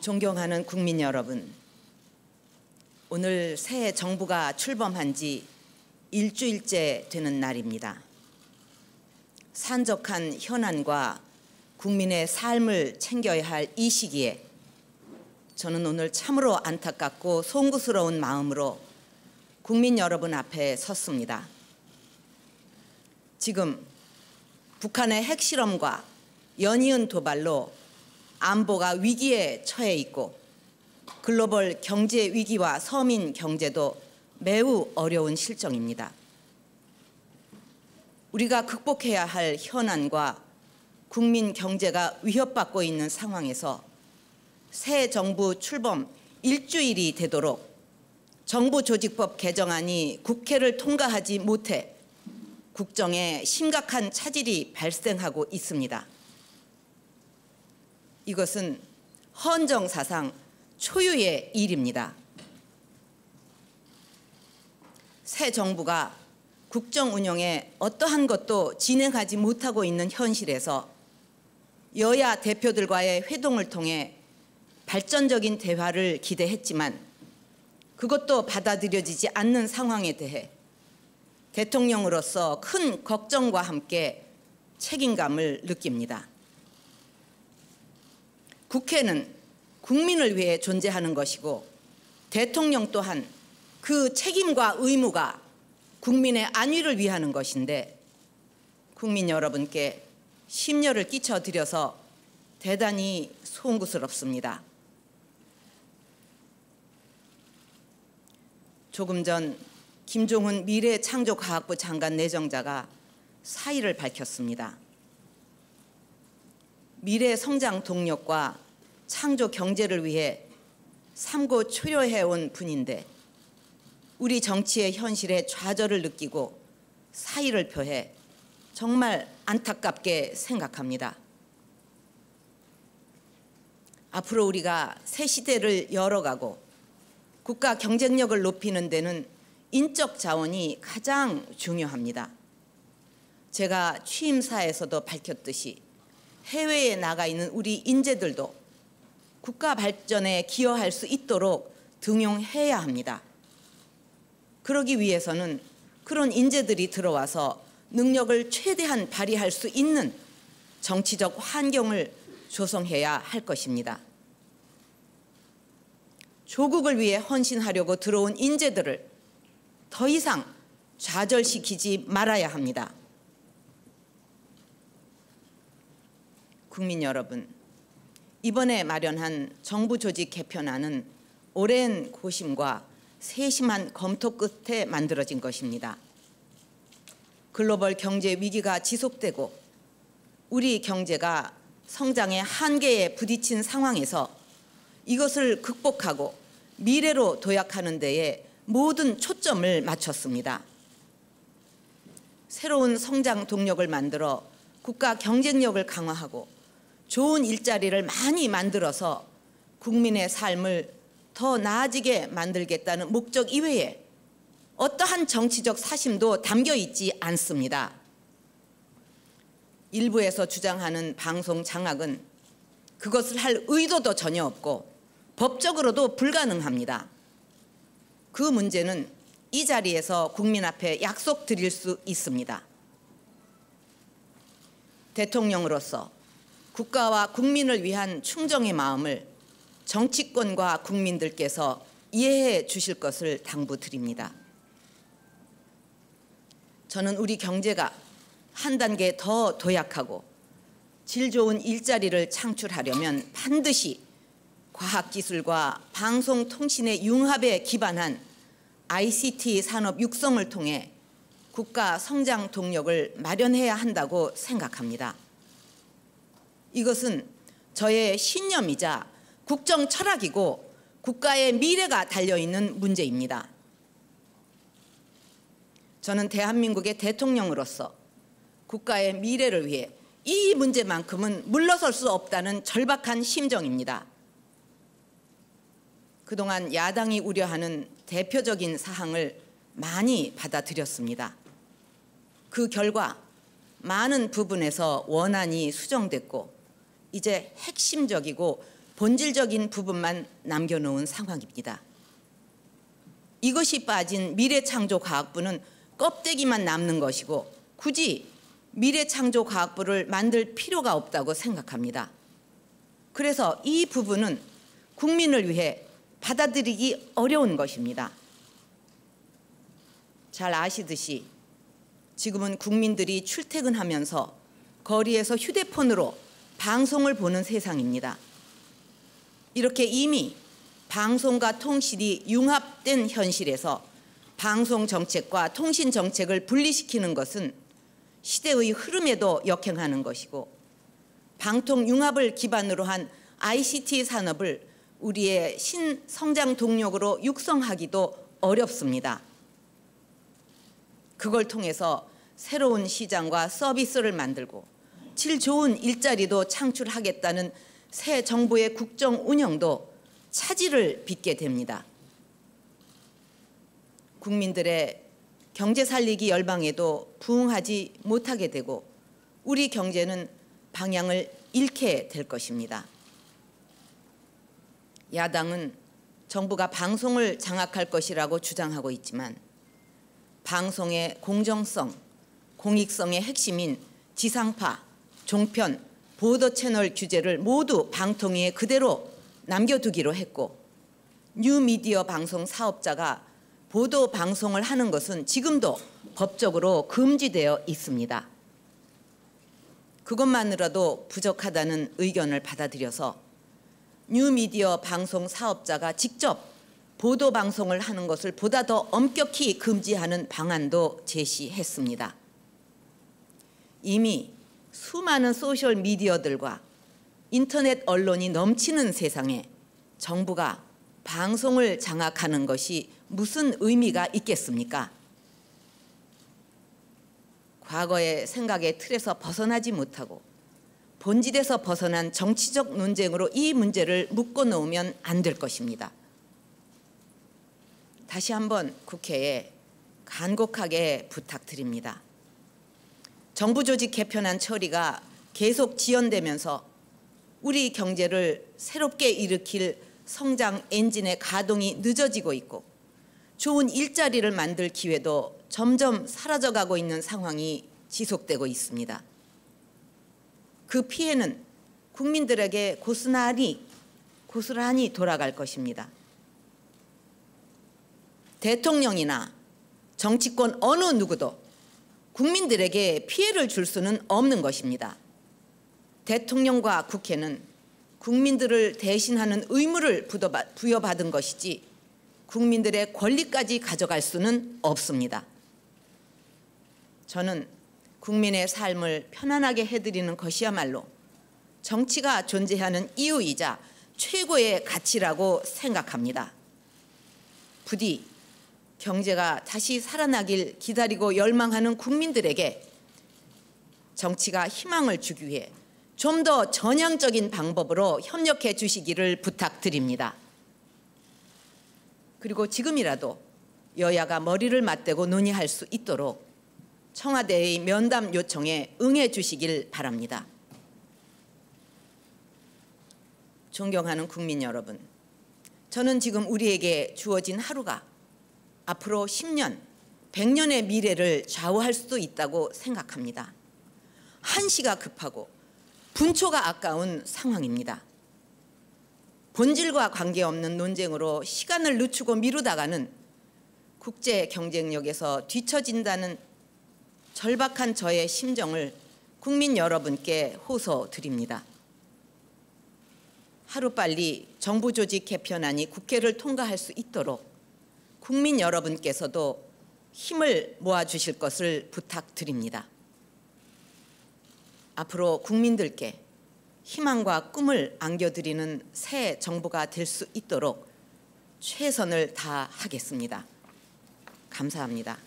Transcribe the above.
존경하는 국민 여러분, 오늘 새 정부가 출범한 지 일주일째 되는 날입니다. 산적한 현안과 국민의 삶을 챙겨야 할 이 시기에 저는 오늘 참으로 안타깝고 송구스러운 마음으로 국민 여러분 앞에 섰습니다. 지금 북한의 핵실험과 연이은 도발로 안보가 위기에 처해 있고 글로벌 경제 위기와 서민 경제도 매우 어려운 실정입니다. 우리가 극복해야 할 현안과 국민 경제가 위협받고 있는 상황에서 새 정부 출범 일주일이 되도록 정부조직법 개정안이 국회를 통과하지 못해 국정에 심각한 차질이 발생하고 있습니다. 이것은 헌정사상 초유의 일입니다. 새 정부가 국정 운영에 어떠한 것도 진행하지 못하고 있는 현실에서 여야 대표들과의 회동을 통해 발전적인 대화를 기대했지만 그것도 받아들여지지 않는 상황에 대해 대통령으로서 큰 걱정과 함께 책임감을 느낍니다. 국회는 국민을 위해 존재하는 것이고 대통령 또한 그 책임과 의무가 국민의 안위를 위하는 것인데 국민 여러분께 심려를 끼쳐드려서 대단히 송구스럽습니다. 조금 전 김종훈 미래창조과학부 장관 내정자가 사의를 밝혔습니다. 미래 성장 동력과 창조 경제를 위해 삼고 초려해온 분인데 우리 정치의 현실에 좌절을 느끼고 사의를 표해 정말 안타깝게 생각합니다. 앞으로 우리가 새 시대를 열어가고 국가 경쟁력을 높이는 데는 인적 자원이 가장 중요합니다. 제가 취임사에서도 밝혔듯이 해외에 나가 있는 우리 인재들도 국가 발전에 기여할 수 있도록 등용해야 합니다. 그러기 위해서는 그런 인재들이 들어와서 능력을 최대한 발휘할 수 있는 정치적 환경을 조성해야 할 것입니다. 조국을 위해 헌신하려고 들어온 인재들을 더 이상 좌절시키지 말아야 합니다. 국민 여러분, 이번에 마련한 정부 조직 개편안은 오랜 고심과 세심한 검토 끝에 만들어진 것입니다. 글로벌 경제 위기가 지속되고 우리 경제가 성장의 한계에 부딪힌 상황에서 이것을 극복하고 미래로 도약하는 데에 모든 초점을 맞췄습니다. 새로운 성장 동력을 만들어 국가 경쟁력을 강화하고 좋은 일자리를 많이 만들어서 국민의 삶을 더 나아지게 만들겠다는 목적 이외에 어떠한 정치적 사심도 담겨 있지 않습니다. 일부에서 주장하는 방송 장악은 그것을 할 의도도 전혀 없고 법적으로도 불가능합니다. 그 문제는 이 자리에서 국민 앞에 약속드릴 수 있습니다. 대통령으로서 국가와 국민을 위한 충정의 마음을 정치권과 국민들께서 이해해 주실 것을 당부드립니다. 저는 우리 경제가 한 단계 더 도약하고 질 좋은 일자리를 창출하려면 반드시 과학기술과 방송통신의 융합에 기반한 ICT 산업 육성을 통해 국가 성장 동력을 마련해야 한다고 생각합니다. 이것은 저의 신념이자 국정 철학이고 국가의 미래가 달려있는 문제입니다. 저는 대한민국의 대통령으로서 국가의 미래를 위해 이 문제만큼은 물러설 수 없다는 절박한 심정입니다. 그동안 야당이 우려하는 대표적인 사항을 많이 받아들였습니다. 그 결과 많은 부분에서 원안이 수정됐고 이제 핵심적이고 본질적인 부분만 남겨놓은 상황입니다. 이것이 빠진 미래창조과학부는 껍데기만 남는 것이고 굳이 미래창조과학부를 만들 필요가 없다고 생각합니다. 그래서 이 부분은 국민을 위해 받아들이기 어려운 것입니다. 잘 아시듯이 지금은 국민들이 출퇴근하면서 거리에서 휴대폰으로 방송을 보는 세상입니다. 이렇게 이미 방송과 통신이 융합된 현실에서 방송 정책과 통신 정책을 분리시키는 것은 시대의 흐름에도 역행하는 것이고 방통 융합을 기반으로 한 ICT 산업을 우리의 신성장 동력으로 육성하기도 어렵습니다. 그걸 통해서 새로운 시장과 서비스를 만들고 질 좋은 일자리도 창출하겠다는 새 정부의 국정 운영도 차질을 빚게 됩니다. 국민들의 경제 살리기 열망에도 부응하지 못하게 되고 우리 경제는 방향을 잃게 될 것입니다. 야당은 정부가 방송을 장악할 것이라고 주장하고 있지만 방송의 공정성, 공익성의 핵심인 지상파, 종편, 보도 채널 규제를 모두 방통위에 그대로 남겨두기로 했고 뉴미디어 방송 사업자가 보도 방송을 하는 것은 지금도 법적으로 금지되어 있습니다. 그것만으로도 부족하다는 의견을 받아들여서 뉴미디어 방송 사업자가 직접 보도 방송을 하는 것을 보다 더 엄격히 금지하는 방안도 제시했습니다. 이미 수많은 소셜 미디어들과 인터넷 언론이 넘치는 세상에 정부가 방송을 장악하는 것이 무슨 의미가 있겠습니까? 과거의 생각의 틀에서 벗어나지 못하고 본질에서 벗어난 정치적 논쟁으로 이 문제를 묶어놓으면 안 될 것입니다. 다시 한번 국회에 간곡하게 부탁드립니다. 정부 조직 개편안 처리가 계속 지연되면서 우리 경제를 새롭게 일으킬 성장 엔진의 가동이 늦어지고 있고 좋은 일자리를 만들 기회도 점점 사라져가고 있는 상황이 지속되고 있습니다. 그 피해는 국민들에게 고스란히 돌아갈 것입니다. 대통령이나 정치권 어느 누구도 국민들에게 피해를 줄 수는 없는 것입니다. 대통령과 국회는 국민들을 대신하는 의무를 부여받은 것이지 국민들의 권리까지 가져갈 수는 없습니다. 저는 국민의 삶을 편안하게 해드리는 것이야말로 정치가 존재하는 이유이자 최고의 가치라고 생각합니다. 부디 경제가 다시 살아나길 기다리고 열망하는 국민들에게 정치가 희망을 주기 위해 좀 더 전향적인 방법으로 협력해 주시기를 부탁드립니다. 그리고 지금이라도 여야가 머리를 맞대고 논의할 수 있도록 청와대의 면담 요청에 응해 주시길 바랍니다. 존경하는 국민 여러분, 저는 지금 우리에게 주어진 하루가 앞으로 10년, 100년의 미래를 좌우할 수도 있다고 생각합니다. 한시가 급하고 분초가 아까운 상황입니다. 본질과 관계없는 논쟁으로 시간을 늦추고 미루다가는 국제 경쟁력에서 뒤처진다는 절박한 저의 심정을 국민 여러분께 호소드립니다. 하루빨리 정부 조직 개편안이 국회를 통과할 수 있도록 국민 여러분께서도 힘을 모아주실 것을 부탁드립니다. 앞으로 국민들께 희망과 꿈을 안겨드리는 새 정부가 될 수 있도록 최선을 다하겠습니다. 감사합니다.